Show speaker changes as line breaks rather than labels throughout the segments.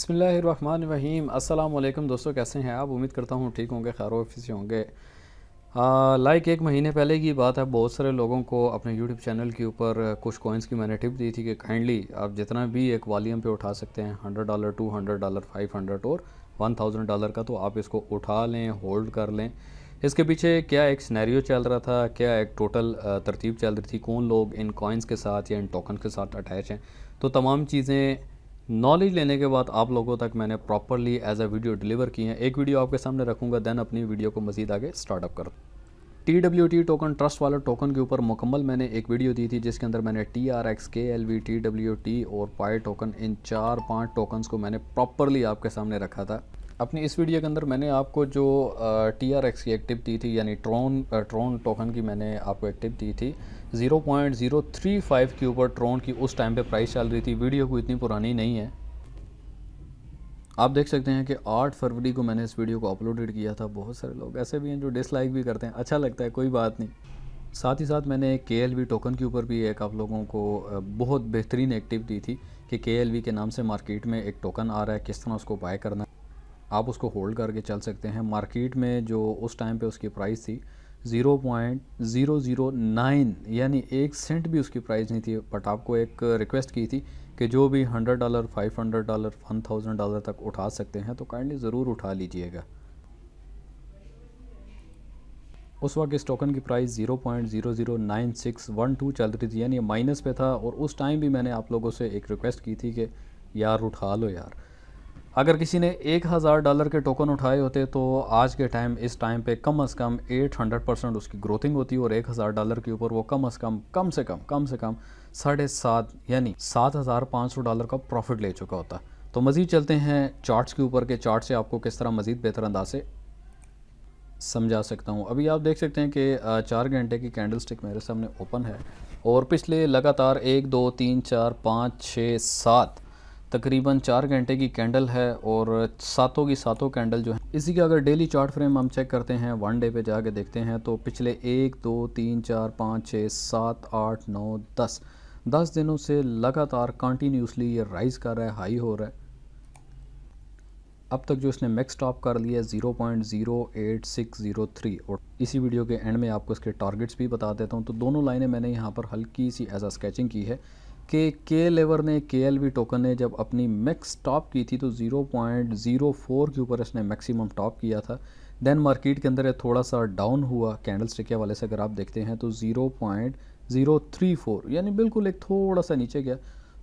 बिस्मिल्लाहिर्रहमानिर्रहीम। अस्सलाम वालेकुम दोस्तों, कैसे हैं आप? उम्मीद करता हूँ ठीक होंगे, खैर ऑफिस से होंगे। लाइक एक महीने पहले की बात है, बहुत सारे लोगों को अपने यूट्यूब चैनल के ऊपर कुछ कॉइन्स की मैंने टिप दी थी कि काइंडली आप जितना भी एक वॉल्यूम पे उठा सकते हैं, $100, $200, $500 और $1000 का, तो आप इसको उठा लें, होल्ड कर लें। इसके पीछे क्या एक सिनेरियो चल रहा था, क्या एक टोटल तरतीब चल रही थी, कौन लोग इन कॉइन्स के साथ या इन टोकन के साथ अटैच हैं, तो तमाम चीज़ें नॉलेज लेने के बाद आप लोगों तक मैंने properly as a video deliver की हैं। एक वीडियो आपके सामने रखूंगा, देन अपनी वीडियो को मज़ीद आगे स्टार्टअप कर। TWT टोकन, ट्रस्ट वाला टोकन के ऊपर मुकम्मल मैंने एक वीडियो दी थी जिसके अंदर मैंने TRX, KLV, TWT और पाई टोकन, इन 4-5 टोकन्स को मैंने प्रॉपरली आपके सामने रखा था। अपनी इस वीडियो के अंदर मैंने आपको जो TRX की एक टिप दी थी, यानी ट्रोन टोकन की मैंने आपको एक टिप दी थी। 0.035 के ऊपर ट्रोन की उस टाइम पे प्राइस चल रही थी। वीडियो को इतनी पुरानी नहीं है, आप देख सकते हैं कि 8 फरवरी को मैंने इस वीडियो को अपलोडेड किया था। बहुत सारे लोग ऐसे भी हैं जो डिसलाइक भी करते हैं, अच्छा लगता है, कोई बात नहीं। साथ ही साथ मैंने KLV टोकन के ऊपर भी एक आप लोगों को बहुत बेहतरीन एक टिप दी थी कि KLV के नाम से मार्केट में एक टोकन आ रहा है, किस तरह उसको बाय करना है। आप उसको होल्ड करके चल सकते हैं। मार्केट में जो उस टाइम पे उसकी प्राइस थी 0.009, यानी 1 सेंट भी उसकी प्राइस नहीं थी। बट आपको एक रिक्वेस्ट की थी कि जो भी $100, $500, $1000 तक उठा सकते हैं तो काइंडली ज़रूर उठा लीजिएगा। उस वक्त इस टोकन की प्राइस 0.009612 चल रही थी, यानी माइनस पे था। और उस टाइम भी मैंने आप लोगों से एक रिक्वेस्ट की थी कि यार उठा लो यार। अगर किसी ने $1000 के टोकन उठाए होते तो आज के टाइम इस टाइम पे कम से कम 800% उसकी ग्रोथिंग होती और $1000 के ऊपर वो कम से कम 7.5 यानी $7500 का प्रॉफिट ले चुका होता। तो मज़ीद चलते हैं चार्ट्स के ऊपर के चार्ट से आपको किस तरह मज़ीद बेहतर अंदाज से समझा सकता हूँ। अभी आप देख सकते हैं कि 4 घंटे की कैंडल स्टिक मेरे सामने ओपन है और पिछले लगातार 1 2 3 4 5 6 7 तकरीबन 4 घंटे की कैंडल है और सातों की सातों कैंडल जो है। इसी का अगर डेली चार्ट फ्रेम हम चेक करते हैं, वन डे पे जाके देखते हैं, तो पिछले 1 2 3 4 5 6 7 8 9 10 दिनों से लगातार कंटिन्यूसली ये राइज़ कर रहा है, हाई हो रहा है। अब तक जो इसने मैक्स टॉप कर लिया है 0.08603। और इसी वीडियो के एंड में आपको इसके टारगेट्स भी बता देता हूँ। तो दोनों लाइनें मैंने यहाँ पर हल्की सी एज आ स्केचिंग की है कि के लेवर ने, KLV टोकन ने जब अपनी मैक्स टॉप की थी तो 0.04 के ऊपर इसने मैक्सिमम टॉप किया था। देन मार्केट के अंदर ये थोड़ा सा डाउन हुआ कैंडल स्टिक के वाले से अगर आप देखते हैं तो 0.034 यानी बिल्कुल एक थोड़ा सा नीचे गया।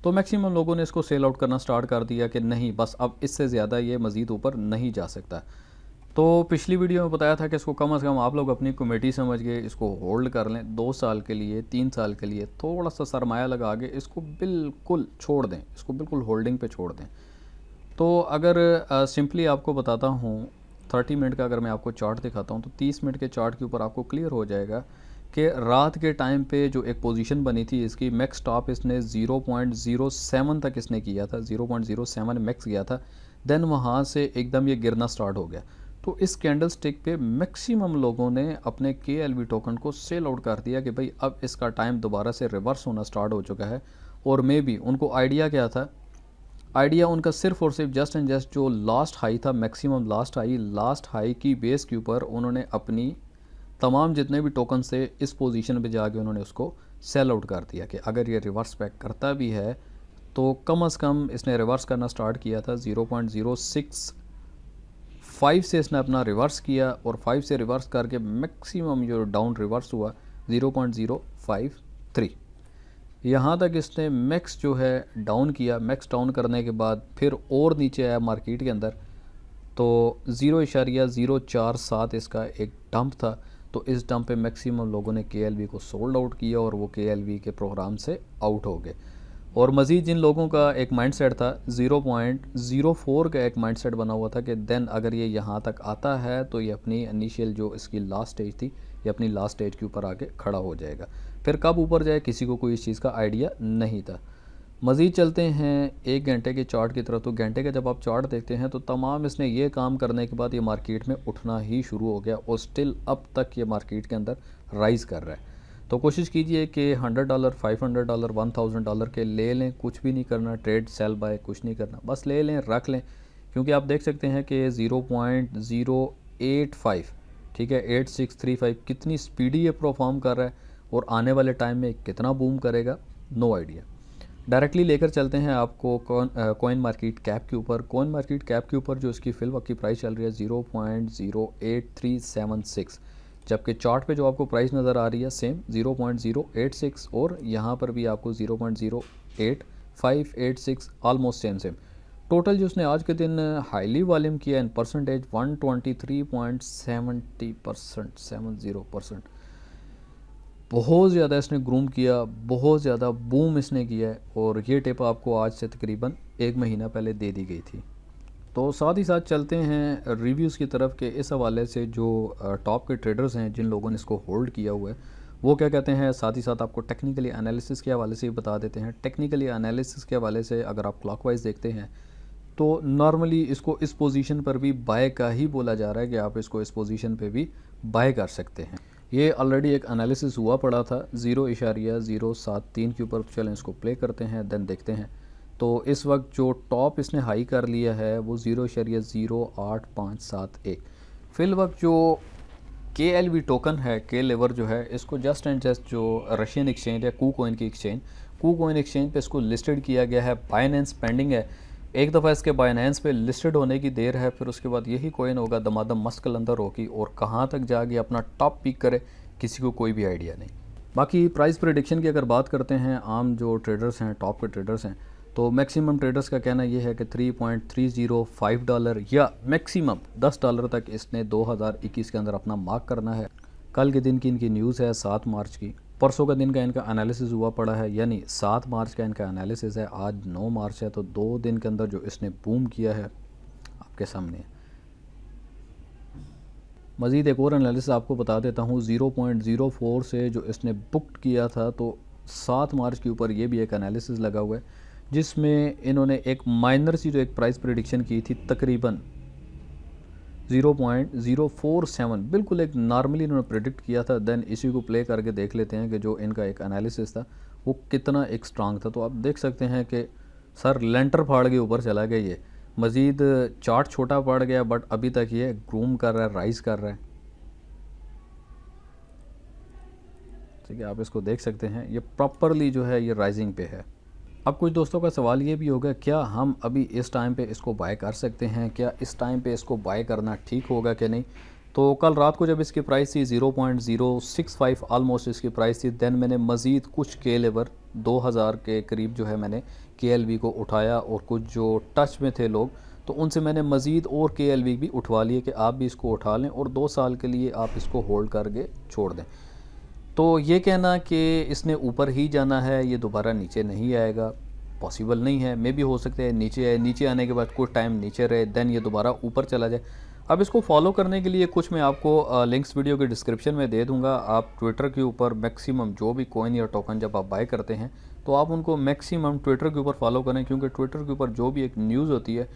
तो मैक्सिमम लोगों ने इसको सेल आउट करना स्टार्ट कर दिया कि नहीं बस अब इससे ज़्यादा ये मज़ीद ऊपर नहीं जा सकता। तो पिछली वीडियो में बताया था कि इसको कम से कम आप लोग अपनी कमेटी समझ के इसको होल्ड कर लें 2 साल के लिए, 3 साल के लिए, थोड़ा सा सरमाया लगा के इसको बिल्कुल छोड़ दें, इसको बिल्कुल होल्डिंग पे छोड़ दें। तो अगर सिंपली आपको बताता हूँ 30 मिनट का अगर मैं आपको चार्ट दिखाता हूँ तो 30 मिनट के चार्ट के ऊपर आपको क्लियर हो जाएगा कि रात के टाइम पे जो एक पोजीशन बनी थी, इसकी मैक्स टॉप इसने 0.07 तक इसने किया था, 0.07 मैक्स गया था। देन वहाँ से एकदम ये गिरना स्टार्ट हो गया। तो इस कैंडल स्टिक पे मैक्सिमम लोगों ने अपने KLV टोकन को सेल आउट कर दिया कि भाई अब इसका टाइम दोबारा से रिवर्स होना स्टार्ट हो चुका है। और मे बी उनको आइडिया क्या था, आइडिया उनका सिर्फ और सिर्फ जस्ट एंड जस्ट जो लास्ट हाई था, मैक्सिमम लास्ट हाई की बेस के ऊपर उन्होंने अपनी तमाम जितने भी टोकन से इस पोजीशन पे जाके उन्होंने उसको सेल आउट कर दिया कि अगर ये रिवर्स बैक करता भी है तो कम से कम इसने रिवर्स करना स्टार्ट किया था 0.065 से इसने अपना रिवर्स किया और 5 से रिवर्स करके मैक्सिमम जो डाउन रिवर्स हुआ 0.053। यहाँ तक इसने मैक्स जो है डाउन किया। मैक्स डाउन करने के बाद फिर और नीचे आया मार्केट के अंदर तो 0.047 इसका एक डंप था। तो इस डंप पे मैक्सिमम लोगों ने KLV को सोल्ड आउट किया और वो KLV के प्रोग्राम से आउट हो गए। और मज़ीद जिन लोगों का एक माइंडसेट था 0.04 का एक माइंडसेट बना हुआ था कि देन अगर ये यहाँ तक आता है तो ये अपनी इनिशियल जो इसकी लास्ट स्टेज थी, ये अपनी लास्ट स्टेज के ऊपर आके खड़ा हो जाएगा। फिर कब ऊपर जाए किसी को कोई इस चीज़ का आइडिया नहीं था। मज़ीद चलते हैं 1 घंटे के चार्ट की तरफ। तो घंटे का जब आप चार्ट देखते हैं तो तमाम इसने ये काम करने के बाद ये मार्केट में उठना ही शुरू हो गया और स्टिल अब तक ये मार्केट के अंदर राइज़ कर रहा है। तो कोशिश कीजिए कि $100, $500, $1000 के ले लें, कुछ भी नहीं करना, ट्रेड सेल बाय कुछ नहीं करना, बस ले लें, रख लें। क्योंकि आप देख सकते हैं कि 0.085, ठीक है, 8635 कितनी स्पीडी ये परफॉर्म कर रहा है और आने वाले टाइम में कितना बूम करेगा, नो आइडिया। डायरेक्टली लेकर चलते हैं आपको कॉइन मार्केट कैप के ऊपर। कॉइन मार्केट कैप के ऊपर जो इसकी फिल वक्त की प्राइस चल रही है 0.08376, जबकि चार्ट पे जो आपको प्राइस नज़र आ रही है सेम 0.086, और यहाँ पर भी आपको 0.08586, ऑलमोस्ट सेम। टोटल जो उसने आज के दिन हाईली वॉल्यूम किया इन परसेंटेज 123.70%, 70%। बहुत ज़्यादा इसने ग्रूम किया, बहुत ज़्यादा बूम इसने किया है, और ये टिप आपको आज से तकरीबन 1 महीना पहले दे दी गई थी। तो साथ ही साथ चलते हैं रिव्यूज़ की तरफ के इस हवाले से जो टॉप के ट्रेडर्स हैं जिन लोगों ने इसको होल्ड किया हुआ है वो क्या कहते हैं। साथ ही साथ आपको टेक्निकली एनालिसिस के हवाले से भी बता देते हैं। टेक्निकली एनालिसिस के हवाले से अगर आप क्लॉकवाइज देखते हैं तो नॉर्मली इसको इस पोजीशन पर भी बाय का ही बोला जा रहा है कि आप इसको इस पोजीशन पे भी बाय कर सकते हैं। ये ऑलरेडी एक एनालिसिस हुआ पड़ा था 0.073 के ऊपर। चलें इसको प्ले करते हैं, देन देखते हैं। तो इस वक्त जो टॉप इसने हाई कर लिया है वो 0.08571। फिल वक्त जो KLV टोकन है, के लेवर जो है, इसको जस्ट एंड जस्ट जो रशियन एक्सचेंज है KuCoin की एक्सचेंज, KuCoin एक्सचेंज पे इसको लिस्टेड किया गया है। बाइनेंस पेंडिंग है, एक दफ़ा इसके बाइनेंस पे लिस्टेड होने की देर है, फिर उसके बाद यही कॉइन होगा दमादम मस्त कलंदर होगी, और कहाँ तक जाके अपना टॉप पिक करे किसी को कोई भी आइडिया नहीं। बाकी प्राइस प्रेडिक्शन की अगर बात करते हैं, आम जो ट्रेडर्स हैं, टॉप के ट्रेडर्स हैं, तो मैक्सिमम ट्रेडर्स का कहना यह है कि $3.305 या मैक्सिमम $10 तक इसने 2021 के अंदर अपना मार्क करना है। कल के दिन की इनकी न्यूज़ है 7 मार्च की, परसों का दिन का इनका एनालिसिस हुआ पड़ा है, यानी 7 मार्च का इनका एनालिसिस है, आज 9 मार्च है, तो 2 दिन के अंदर जो इसने बूम किया है आपके सामने। मज़ीद एक और एनालिसिस आपको बता देता हूँ, 0.04 से जो इसने बुक्ड किया था, तो 7 मार्च के ऊपर ये भी एक एनालिसिस लगा हुआ है जिसमें इन्होंने एक माइनर सी जो एक प्राइस प्रेडिक्शन की थी तकरीबन 0.047, बिल्कुल एक नॉर्मली इन्होंने प्रेडिक्ट किया था। देन इसी को प्ले करके देख लेते हैं कि जो इनका एक एनालिसिस था वो कितना एक स्ट्रांग था। तो आप देख सकते हैं कि सर लेंटर फाड़ के ऊपर चला गया, ये मज़ीद चार्ट छोटा पड़ गया, बट अभी तक ये ग्रूम कर रहा है, राइज कर रहा है। ठीक है, आप इसको देख सकते हैं, ये प्रॉपरली जो है ये राइजिंग पे है। अब कुछ दोस्तों का सवाल ये भी होगा, क्या हम अभी इस टाइम पे इसको बाय कर सकते हैं, क्या इस टाइम पे इसको बाय करना ठीक होगा कि नहीं। तो कल रात को जब इसकी प्राइस थी 0.065 ऑलमोस्ट इसकी प्राइस थी, देन मैंने मज़ीद कुछ के लेवर 2000 के करीब जो है मैंने KLV को उठाया, और कुछ जो टच में थे लोग तो उनसे मैंने मज़ीद और KLV भी उठवा लिए कि आप भी इसको उठा लें और 2 साल के लिए आप इसको होल्ड करके छोड़ दें। तो ये कहना कि इसने ऊपर ही जाना है, ये दोबारा नीचे नहीं आएगा, पॉसिबल नहीं है। मे भी हो सकता है नीचे आए, नीचे आने के बाद कुछ टाइम नीचे रहे, देन ये दोबारा ऊपर चला जाए। अब इसको फॉलो करने के लिए कुछ मैं आपको लिंक्स वीडियो के डिस्क्रिप्शन में दे दूंगा। आप ट्विटर के ऊपर मैक्सिमम जो भी कॉइन या टोकन जब आप बाय करते हैं तो आप उनको मैक्सिमम ट्विटर के ऊपर फॉलो करें, क्योंकि ट्विटर के ऊपर जो भी एक न्यूज़ होती है,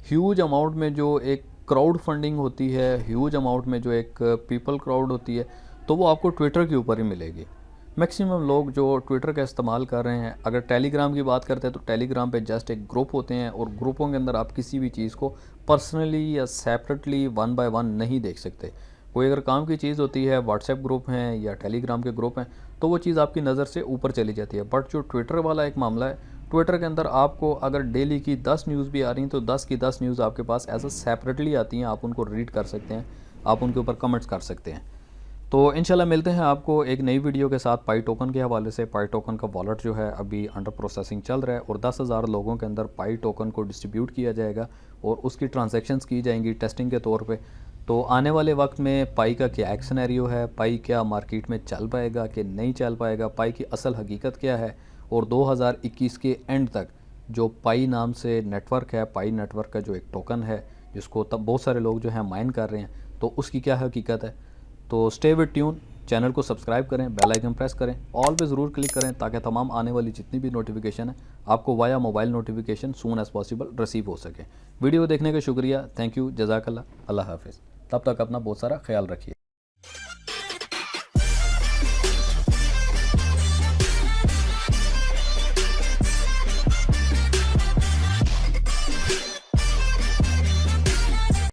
ह्यूज अमाउंट में जो एक क्राउड फंडिंग होती है, ह्यूज अमाउंट में जो एक पीपल क्राउड होती है, तो वो आपको ट्विटर के ऊपर ही मिलेगी। मैक्सिमम लोग जो ट्विटर का इस्तेमाल कर रहे हैं, अगर टेलीग्राम की बात करते हैं तो टेलीग्राम पे जस्ट एक ग्रुप होते हैं, और ग्रुपों के अंदर आप किसी भी चीज़ को पर्सनली या सेपरेटली 1 बाय 1 नहीं देख सकते। कोई अगर काम की चीज़ होती है, व्हाट्सएप ग्रुप हैं या टेलीग्राम के ग्रुप हैं, तो वो चीज़ आपकी नज़र से ऊपर चली जाती है। बट जो ट्विटर वाला एक मामला है, ट्विटर के अंदर आपको अगर डेली की 10 न्यूज़ भी आ रही हैं तो 10 की 10 न्यूज़ आपके पास एज अ सेपरेटली आती हैं, आप उनको रीड कर सकते हैं, आप उनके ऊपर कमेंट्स कर सकते हैं। तो इंशाल्लाह मिलते हैं आपको एक नई वीडियो के साथ पाई टोकन के हवाले से। पाई टोकन का वॉलेट जो है अभी अंडर प्रोसेसिंग चल रहा है, और 10,000 लोगों के अंदर पाई टोकन को डिस्ट्रीब्यूट किया जाएगा और उसकी ट्रांजैक्शंस की जाएंगी टेस्टिंग के तौर पे। तो आने वाले वक्त में पाई का क्या एक सिनेरियो है, पाई क्या मार्केट में चल पाएगा कि नहीं चल पाएगा, पाई की असल हकीकत क्या है, और 2021 के एंड तक जो पाई नाम से नेटवर्क है, पाई नेटवर्क का जो एक टोकन है जिसको तब बहुत सारे लोग जो हैं माइन कर रहे हैं, तो उसकी क्या हकीकत है। तो स्टे विद ट्यून, चैनल को सब्सक्राइब करें, बेल आइकन प्रेस करें, ऑल पे ज़रूर क्लिक करें ताकि तमाम आने वाली जितनी भी नोटिफिकेशन है आपको via mobile notification soon as possible receive हो सके। वीडियो देखने का शुक्रिया, थैंक यू, जज़ाकल्लाह, अल्लाह हाफिज़। तब तक अपना बहुत सारा ख्याल रखिए।